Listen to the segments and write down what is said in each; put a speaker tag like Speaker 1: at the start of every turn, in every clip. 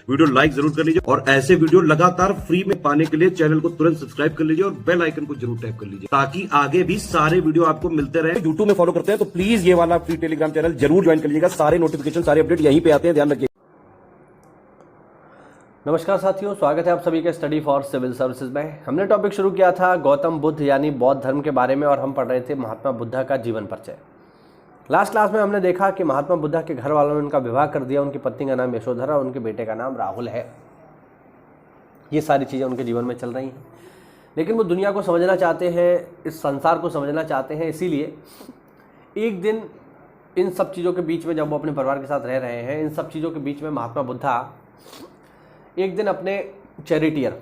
Speaker 1: Video like जरूर कर लीजिए और ऐसे वीडियो लगातार फ्री में पाने के लिए चैनल को तुरंत सब्सक्राइब कर लीजिए और बेल आइकन को जरूर टैप कर लीजिए ताकि आगे भी सारे वीडियो आपको मिलते रहे। यूट्यूब में फॉलो करते हैं तो प्लीज ये वाला फ्री टेलीग्राम चैनल जरूर ज्वाइन कर लीजिएगा। सारे नोटिफिकेशन सारे अपडेट यहीं पे आते हैं, ध्यान रखिए।
Speaker 2: नमस्कार साथियों, स्वागत है आप सभी के स्टडी फॉर सिविल सर्विसेज में। हमने टॉपिक शुरू किया था गौतम बुद्ध यानी बौद्ध धर्म के बारे में और हम पढ़ रहे थे महात्मा बुद्धा का जीवन परिचय। लास्ट क्लास में हमने देखा कि महात्मा बुद्धा के घर वालों ने उनका विवाह कर दिया। उनकी पत्नी का नाम यशोधरा और उनके बेटे का नाम राहुल है। ये सारी चीज़ें उनके जीवन में चल रही हैं, लेकिन वो दुनिया को समझना चाहते हैं, इस संसार को समझना चाहते हैं। इसीलिए एक दिन इन सब चीज़ों के बीच में, जब वो अपने परिवार के साथ रह रहे हैं, इन सब चीज़ों के बीच में महात्मा बुद्धा एक दिन अपने चैरिटियर,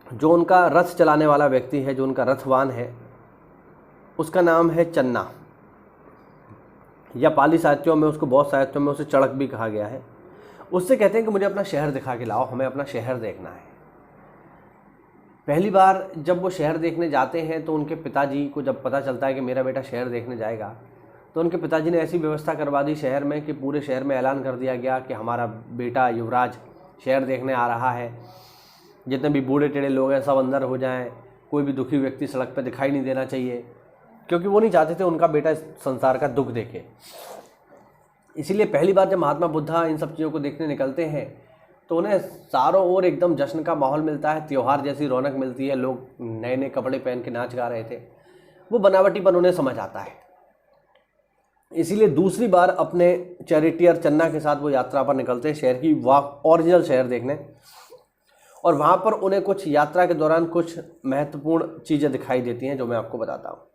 Speaker 2: जो उनका रथ चलाने वाला व्यक्ति है, जो उनका रथवान है, उसका नाम है चन्ना, या पाली साहित्यों में उसको, बहुत साहित्यों में उसे चड़क भी कहा गया है। उससे कहते हैं कि मुझे अपना शहर दिखा के लाओ, हमें अपना शहर देखना है। पहली बार जब वो शहर देखने जाते हैं तो उनके पिताजी को जब पता चलता है कि मेरा बेटा शहर देखने जाएगा, तो उनके पिताजी ने ऐसी व्यवस्था करवा दी शहर में कि पूरे शहर में ऐलान कर दिया गया कि हमारा बेटा युवराज शहर देखने आ रहा है। जितने भी बूढ़े टेढ़े लोग हैं सब अंदर हो जाएं, कोई भी दुखी व्यक्ति सड़क पर दिखाई नहीं देना चाहिए, क्योंकि वो नहीं चाहते थे उनका बेटा इस संसार का दुख देखे। इसीलिए पहली बार जब महात्मा बुद्धा इन सब चीज़ों को देखने निकलते हैं तो उन्हें चारों ओर एकदम जश्न का माहौल मिलता है, त्यौहार जैसी रौनक मिलती है। लोग नए नए कपड़े पहन के नाच गा रहे थे। वो बनावटीपन उन्हें समझ आता है। इसीलिए दूसरी बार अपने चैरिटियर चन्ना के साथ वो यात्रा पर निकलते हैं शहर की ओरिजिनल शहर देखने। और वहाँ पर उन्हें कुछ यात्रा के दौरान कुछ महत्वपूर्ण चीज़ें दिखाई देती हैं, जो मैं आपको बताता हूँ।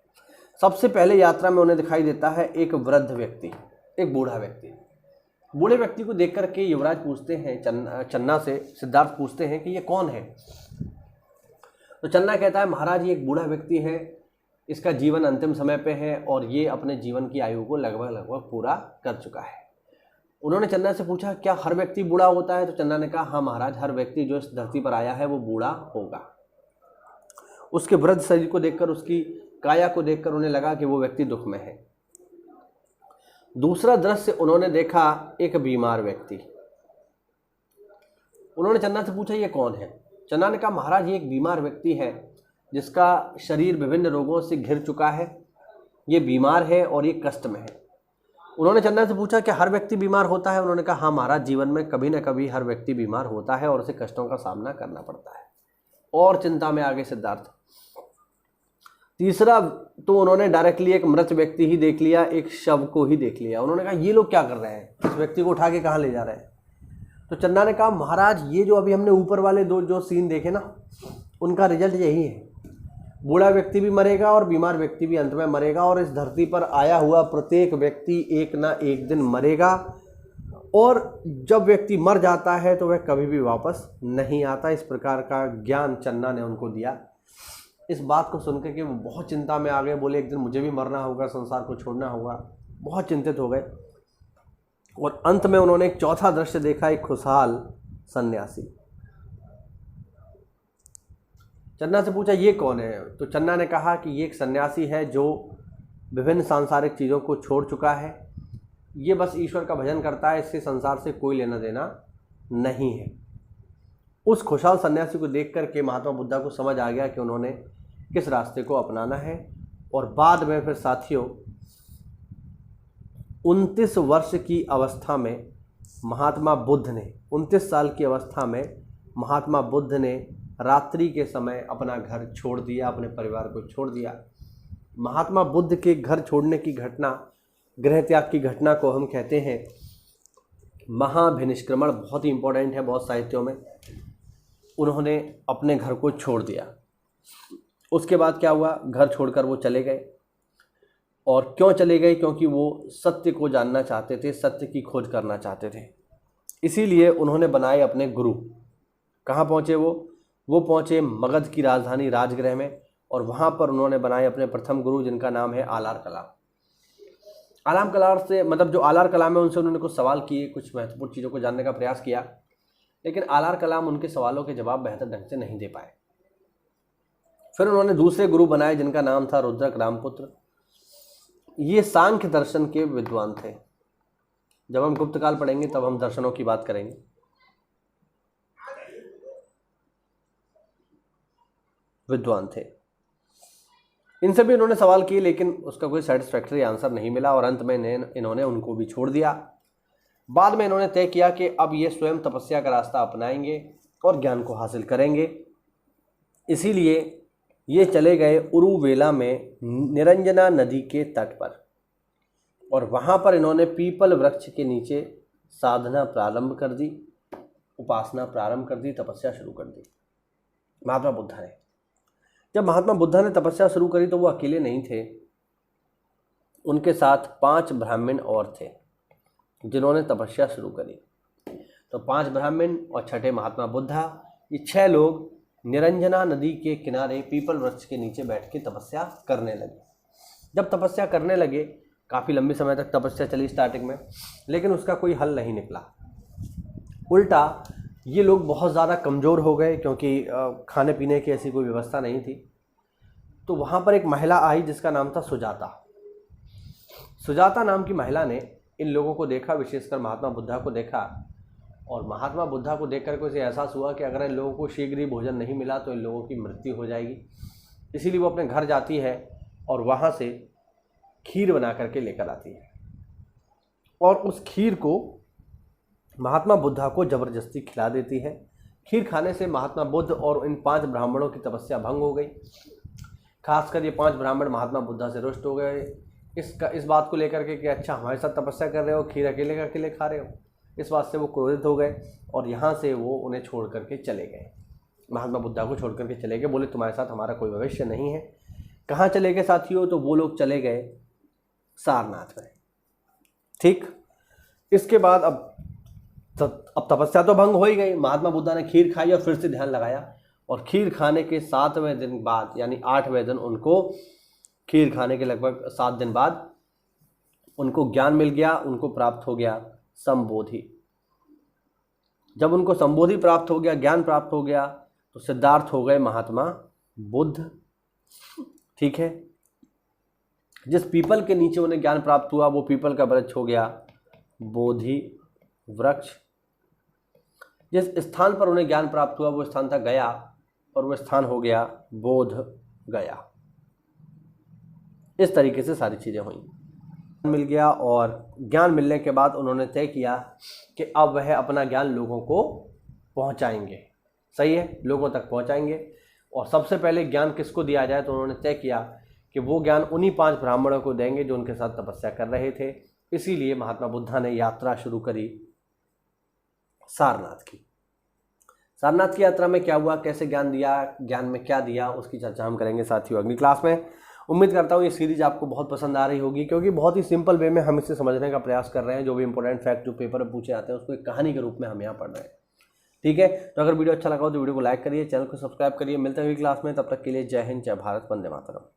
Speaker 2: सबसे पहले यात्रा में उन्हें दिखाई देता है एक वृद्ध व्यक्ति, एक बूढ़ा व्यक्ति। बूढ़े व्यक्ति को देख कर के युवराज पूछते हैं, चन्ना से सिद्धार्थ पूछते हैं कि ये कौन है। तो चन्ना कहता है, महाराज ये एक बूढ़ा व्यक्ति है, इसका जीवन अंतिम समय पे है और ये अपने जीवन की आयु को लगभग पूरा कर चुका है। उन्होंने चन्ना से पूछा, क्या हर व्यक्ति बूढ़ा होता है? तो चन्ना ने कहा, हाँ महाराज, हर व्यक्ति जो इस धरती पर आया है वो बूढ़ा होगा। उसके वृद्ध शरीर को देखकर, उसकी काया को देखकर उन्हें लगा कि वो व्यक्ति दुख में है। दूसरा दृश्य उन्होंने देखा, एक बीमार व्यक्ति। उन्होंने चन्ना से पूछा, ये कौन है? चन्ना ने कहा, महाराज ये एक बीमार व्यक्ति है जिसका शरीर विभिन्न रोगों से घिर चुका है, ये बीमार है और ये कष्ट में है। उन्होंने चन्ना से पूछा, क्या हर व्यक्ति बीमार होता है? उन्होंने कहा, हाँ महाराज, जीवन में कभी न कभी हर व्यक्ति बीमार होता है और उसे कष्टों का सामना करना पड़ता है। और चिंता में आगे सिद्धार्थ। तीसरा तो उन्होंने डायरेक्टली एक मृत व्यक्ति ही देख लिया, एक शव को ही देख लिया। उन्होंने कहा, ये लोग क्या कर रहे हैं, इस व्यक्ति को उठा के कहाँ ले जा रहे हैं? तो चन्ना ने कहा, महाराज ये जो अभी हमने ऊपर वाले दो जो सीन देखे ना, उनका रिजल्ट यही है। बूढ़ा व्यक्ति भी मरेगा और बीमार व्यक्ति भी अंत में मरेगा, और इस धरती पर आया हुआ प्रत्येक व्यक्ति एक ना एक दिन मरेगा। और जब व्यक्ति मर जाता है तो वह कभी भी वापस नहीं आता। इस प्रकार का ज्ञान चन्ना ने उनको दिया। इस बात को सुनकर के वो बहुत चिंता में आ गए। बोले, एक दिन मुझे भी मरना होगा, संसार को छोड़ना होगा। बहुत चिंतित हो गए। और अंत में उन्होंने एक चौथा दृश्य देखा, एक खुशहाल सन्यासी। चन्ना से पूछा, ये कौन है? तो चन्ना ने कहा कि ये एक सन्यासी है जो विभिन्न सांसारिक चीज़ों को छोड़ चुका है। ये बस ईश्वर का भजन करता है, इससे संसार से कोई लेना देना नहीं है। उस खुशहाल सन्यासी को देख कर के महात्मा बुद्धा को समझ आ गया कि उन्होंने किस रास्ते को अपनाना है। और बाद में फिर साथियों, 29 वर्ष की अवस्था में महात्मा बुद्ध ने, 29 साल की अवस्था में महात्मा बुद्ध ने रात्रि के समय अपना घर छोड़ दिया, अपने परिवार को छोड़ दिया। महात्मा बुद्ध के घर छोड़ने की घटना, गृह त्याग की घटना को हम कहते हैं महाभिनिष्क्रमण। बहुत ही इंपॉर्टेंट है, बहुत साहित्यों में। उन्होंने अपने घर को छोड़ दिया। उसके बाद क्या हुआ? घर छोड़कर वो चले गए। और क्यों चले गए? क्योंकि वो सत्य को जानना चाहते थे, सत्य की खोज करना चाहते थे। इसीलिए उन्होंने बनाए अपने गुरु। कहाँ पहुँचे वो पहुँचे मगध की राजधानी राजगृह में, और वहाँ पर उन्होंने बनाए अपने प्रथम गुरु, जिनका नाम है आलार कलाम। आलाम कलाम से, मतलब जो आलार कलाम है, उनसे उन्होंने कुछ सवाल किए, कुछ महत्वपूर्ण चीज़ों को जानने का प्रयास किया, लेकिन आलार कलाम उनके सवालों के जवाब बेहतर ढंग से नहीं दे पाए। फिर उन्होंने दूसरे गुरु बनाए, जिनका नाम था रुद्रक रामपुत्र। ये सांख्य दर्शन के विद्वान थे। जब हम गुप्त काल पढ़ेंगे तब हम दर्शनों की बात करेंगे। विद्वान थे। इनसे भी इन्होंने सवाल किए लेकिन उसका कोई सेटिस्फैक्टरी आंसर नहीं मिला और अंत में इन्होंने उनको भी छोड़ दिया। बाद में इन्होंने तय किया कि अब ये स्वयं तपस्या का रास्ता अपनाएंगे और ज्ञान को हासिल करेंगे। इसीलिए ये चले गए उरुवेला में निरंजना नदी के तट पर और वहाँ पर इन्होंने पीपल वृक्ष के नीचे साधना प्रारंभ कर दी, उपासना प्रारंभ कर दी, तपस्या शुरू कर दी महात्मा बुद्धा ने। जब महात्मा बुद्धा ने तपस्या शुरू करी तो वो अकेले नहीं थे, उनके साथ 5 ब्राह्मण और थे जिन्होंने तपस्या शुरू करी। तो 5 ब्राह्मण और 6ठे महात्मा बुद्धा, ये 6 लोग निरंजना नदी के किनारे पीपल वृक्ष के नीचे बैठ के तपस्या करने लगे। जब तपस्या करने लगे, काफ़ी लंबी समय तक तपस्या चली स्टार्टिंग में, लेकिन उसका कोई हल नहीं निकला। उल्टा ये लोग बहुत ज़्यादा कमज़ोर हो गए क्योंकि खाने पीने की ऐसी कोई व्यवस्था नहीं थी। तो वहाँ पर एक महिला आई जिसका नाम था सुजाता। सुजाता नाम की महिला ने इन लोगों को देखा, विशेषकर महात्मा बुद्धा को देखा, और महात्मा बुद्धा को देखकर के उसे एहसास हुआ कि अगर इन लोगों को शीघ्र ही भोजन नहीं मिला तो इन लोगों की मृत्यु हो जाएगी। इसीलिए वो अपने घर जाती है और वहाँ से खीर बना करके लेकर आती है और उस खीर को महात्मा बुद्धा को ज़बरदस्ती खिला देती है। खीर खाने से महात्मा बुद्ध और इन 5 ब्राह्मणों की तपस्या भंग हो गई। खासकर ये 5 ब्राह्मण महात्मा बुद्धा से रुष्ट हो गए इस बात को लेकर के कि अच्छा हमारे साथ तपस्या कर रहे हो, खीर अकेले का अकेले खा रहे हो। इस बात से वो क्रोधित हो गए और यहाँ से वो उन्हें छोड़ करके चले गए, महात्मा बुद्धा को छोड़ करके चले गए। बोले तुम्हारे साथ हमारा कोई भविष्य नहीं है। कहाँ चले गए साथियों? तो वो लोग चले गए सारनाथ में। ठीक, इसके बाद अब तपस्या तो भंग हो ही गई। महात्मा बुद्धा ने खीर खाई और फिर से ध्यान लगाया और खीर खाने के 7वें दिन बाद यानी 8वें दिन उनको, खीर खाने के लगभग 7 दिन बाद उनको ज्ञान मिल गया, उनको प्राप्त हो गया संबोधि। जब उनको संबोधि प्राप्त हो गया, ज्ञान प्राप्त हो गया, तो सिद्धार्थ हो गए महात्मा बुद्ध। ठीक है, जिस पीपल के नीचे उन्हें ज्ञान प्राप्त हुआ वो पीपल का वृक्ष हो गया बोधि वृक्ष। जिस स्थान पर उन्हें ज्ञान प्राप्त हुआ वो स्थान था गया और वो स्थान हो गया बोध गया। इस तरीके से सारी चीज़ें हुई, मिल गया और ज्ञान मिलने के बाद उन्होंने तय किया कि अब वह अपना ज्ञान लोगों को पहुंचाएंगे। सही है, लोगों तक पहुंचाएंगे। और सबसे पहले ज्ञान किसको दिया जाए? तो उन्होंने तय किया कि वो ज्ञान उन्हीं 5 ब्राह्मणों को देंगे जो उनके साथ तपस्या कर रहे थे। इसीलिए महात्मा बुद्धा ने यात्रा शुरू करी सारनाथ की। सारनाथ की यात्रा में क्या हुआ, कैसे ज्ञान दिया, ज्ञान में क्या दिया, उसकी चर्चा हम करेंगे साथियों अगली क्लास में। उम्मीद करता हूँ ये सीरीज आपको बहुत पसंद आ रही होगी क्योंकि बहुत ही सिंपल वे में हम इसे समझने का प्रयास कर रहे हैं। जो भी इंपॉर्टेंट फैक्ट जो पेपर में पूछे जाते हैं उसको एक कहानी के रूप में हम यहाँ पढ़ रहे हैं। ठीक है, तो अगर वीडियो अच्छा लगा हो तो वीडियो को लाइक करिए, चैनल को सब्सक्राइब करिए। मिलते हैं अगली क्लास में, तब तक के लिए जय हिंद, जय भारत, वंदे मातरम।